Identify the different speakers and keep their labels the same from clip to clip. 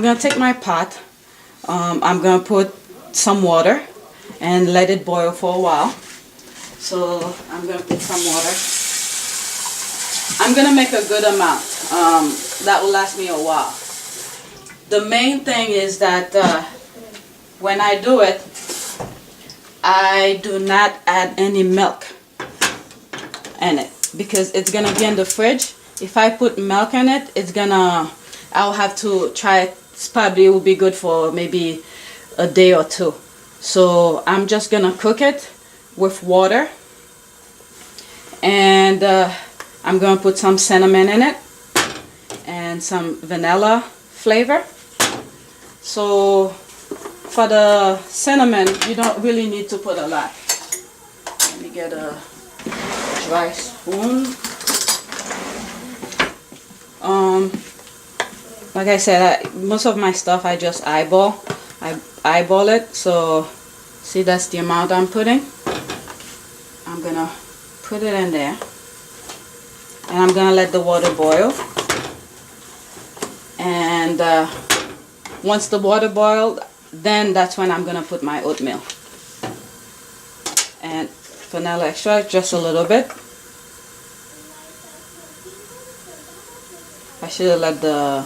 Speaker 1: gonna take my pot. I'm gonna put some water and let it boil for a while. So I'm gonna put some water. I'm gonna make a good amount. That will last me a while. The main thing is that when I do it, I do not add any milk in it because it's gonna be in the fridge. If I put milk in it, I'll have to try it. Probably it will be good for maybe a day or two. So I'm just gonna cook it with water, and I'm gonna put some cinnamon in it and some vanilla flavor. So for the cinnamon, you don't really need to put a lot. Let me get a dry spoon. Like I said, most of my stuff I just eyeball it. So see, that's the amount I'm putting. I'm gonna put it in there, and I'm gonna let the water boil. And once the water boiled, then that's when I'm gonna put my oatmeal and vanilla extract, just a little bit. I should have let the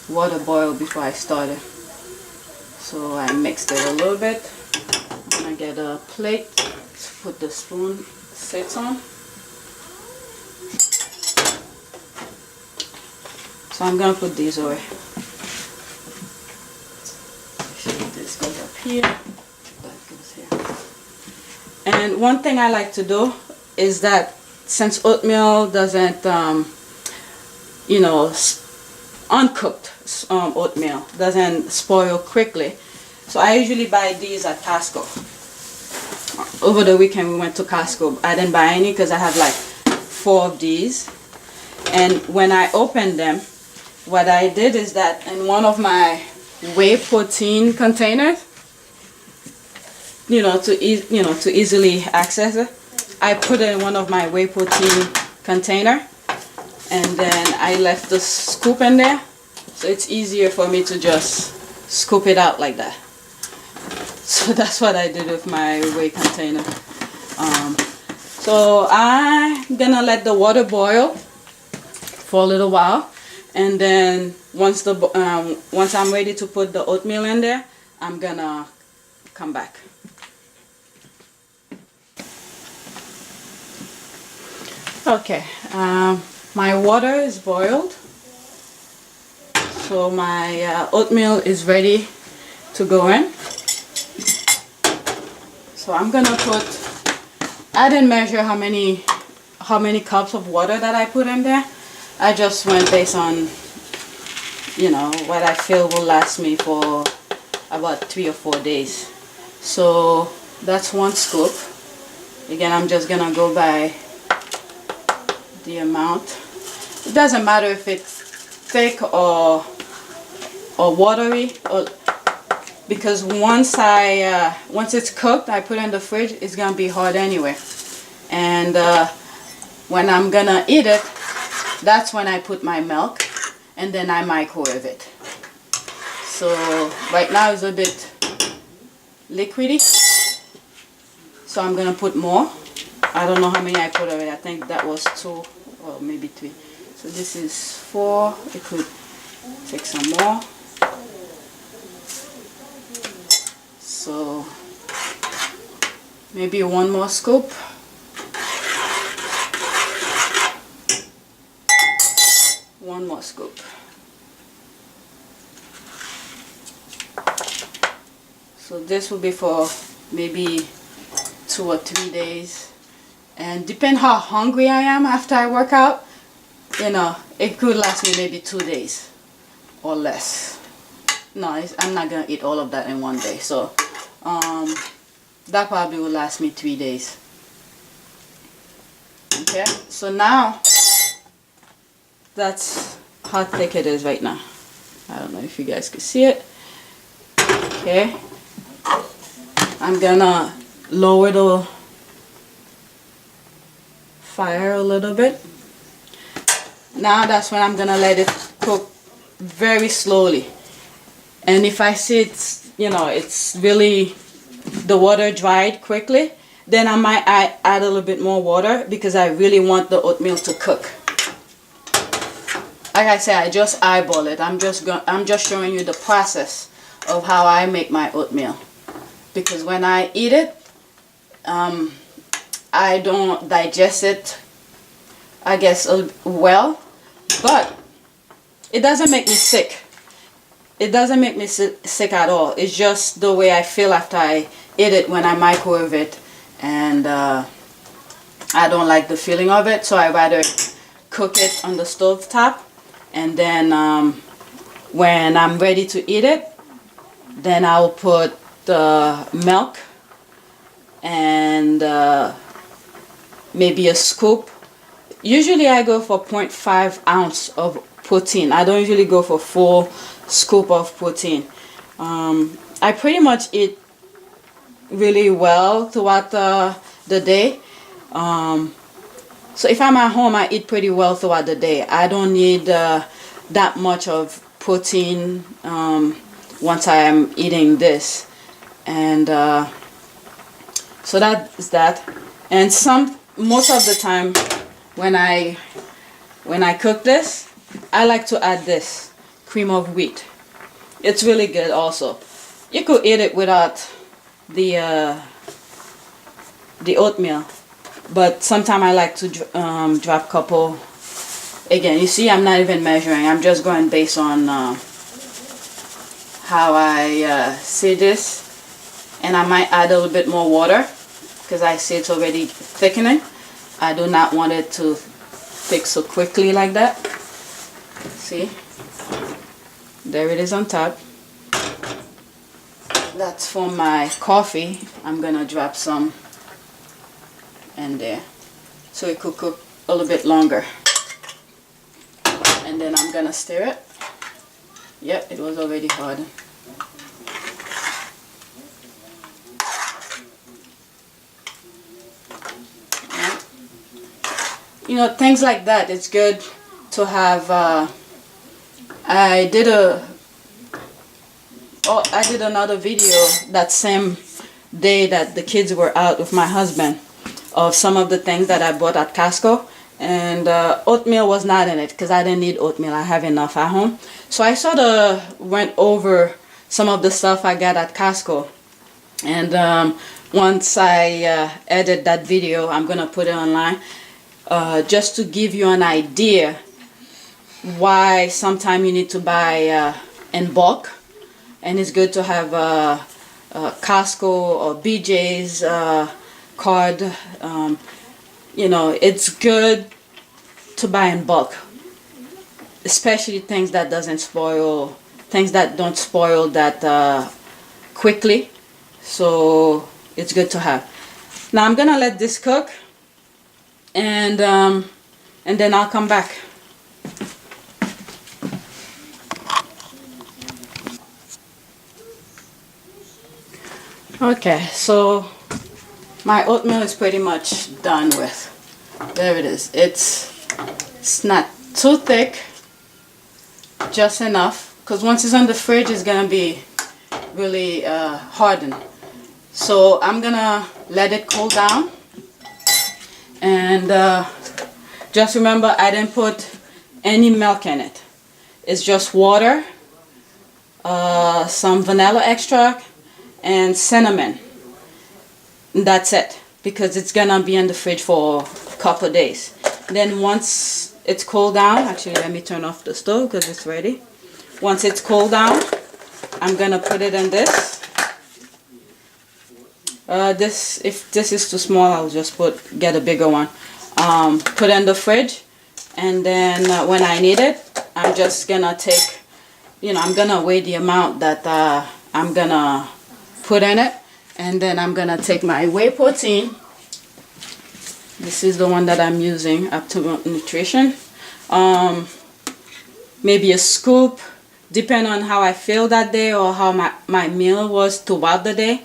Speaker 1: water boil before I started. So I mixed it a little bit. I'm gonna get a plate to put the spoon sits on. So I'm gonna put these away. This goes up here. That goes here. And one thing I like to do is that since oatmeal doesn't, uncooked oatmeal doesn't spoil quickly, so I usually buy these at Costco. Over the weekend we went to Costco. I didn't buy any because I have like 4 of these, and when I opened them, what I did is that in one of my whey protein containers, to easily access it, I put it in one of my whey protein container, and then I left the scoop in there, so it's easier for me to just scoop it out like that. So that's what I did with my whey container. So I'm gonna let the water boil for a little while, and then once I'm ready to put the oatmeal in there, I'm gonna come back. Okay, my water is boiled, so my oatmeal is ready to go in. So I'm gonna I didn't measure how many cups of water that I put in there. I just went based on what I feel will last me for about 3 or 4 days. So that's 1 scoop. Again, I'm just gonna go by the amount. It doesn't matter if it's thick or watery, because once it's cooked, I put it in the fridge, it's gonna be hard anyway. And when I'm gonna eat it, that's when I put my milk, and then I microwave it. So right now it's a bit liquidy, so I'm gonna put more. I don't know how many I put already. I think that was 2 or maybe 3. So this is 4. It could take some more. So maybe 1 more scoop. One more scoop. So this will be for maybe 2 or 3 days. And depend how hungry I am after I work out, it could last me maybe 2 days or less. No, I'm not gonna eat all of that in one day. So that probably will last me 3 days. Okay, so now that's how thick it is right now. I don't know if you guys can see it. Okay, I'm gonna lower the fire a little bit. Now that's when I'm gonna let it cook very slowly. And if I see it's, it's really, the water dried quickly, then I might add a little bit more water because I really want the oatmeal to cook. Like I said, I just eyeball it. I'm just showing you the process of how I make my oatmeal. Because when I eat it, I don't digest it, I guess, well, but it doesn't make me sick. It doesn't make me sick at all. It's just the way I feel after I eat it when I microwave it, and I don't like the feeling of it, so I rather cook it on the stove top, and then when I'm ready to eat it, then I'll put the milk and maybe a scoop. Usually I go for 0.5 ounce of protein. I don't usually go for full scoop of protein. I pretty much eat really well throughout the day. So if I'm at home, I eat pretty well throughout the day. I don't need that much of protein once I am eating this. And so that is that. And most of the time when I cook this, I like to add this cream of wheat. It's really good also. You could eat it without the oatmeal, but sometimes I like to drop a couple. Again, you see, I'm not even measuring. I'm just going based on how I see this, and I might add a little bit more water because I see it's already thickening. I do not want it to thick so quickly like that. See, there it is on top. That's for my coffee. I'm gonna drop some in there so it could cook a little bit longer, and then I'm gonna stir it. Yep, it was already hardened. Things like that, it's good to have. I did another video that same day that the kids were out with my husband of some of the things that I bought at Costco, and oatmeal was not in it because I didn't need oatmeal. I have enough at home. So I sort of went over some of the stuff I got at Costco, and once I edit that video, I'm gonna put it online. Just to give you an idea why sometimes you need to buy in bulk, and it's good to have Costco or BJ's card. It's good to buy in bulk, especially things that don't spoil that quickly. So it's good to have. Now I'm gonna let this cook, and then I'll come back. Okay, so my oatmeal is pretty much done with. There it is. It's not too thick, just enough, because once it's in the fridge it's gonna be really hardened. So I'm gonna let it cool down, and just remember I didn't put any milk in it. It's just water, some vanilla extract, and cinnamon. That's it, because it's gonna be in the fridge for a couple of days. Then once it's cooled down, actually let me turn off the stove because it's ready. Once it's cooled down, I'm gonna put it in this. If this is too small, I'll just get a bigger one. Put in the fridge, and then when I need it, I'm just gonna take, I'm gonna weigh the amount that I'm gonna put in it, and then I'm gonna take my whey protein. This is the one that I'm using, A.S.A.P Nutrition. Maybe a scoop, depending on how I feel that day or how my meal was throughout the day.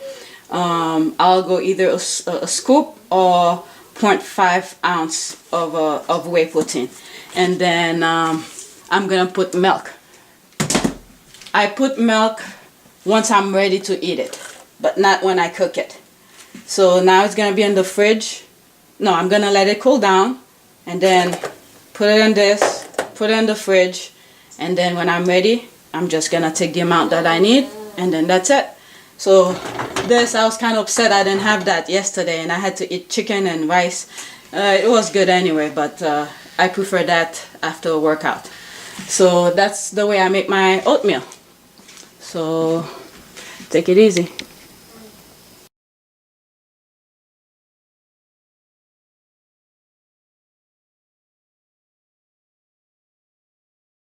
Speaker 1: I'll go either a scoop or 0.5 ounce of whey protein, and then I'm gonna put milk. I put milk once I'm ready to eat it, but not when I cook it. So now it's gonna be in the fridge. No, I'm gonna let it cool down and then put it in this, put it in the fridge, and then when I'm ready, I'm just gonna take the amount that I need, and then that's it. So this, I was kind of upset I didn't have that yesterday, and I had to eat chicken and rice. It was good anyway, but I prefer that after a workout. So that's the way I make my oatmeal. So take it easy.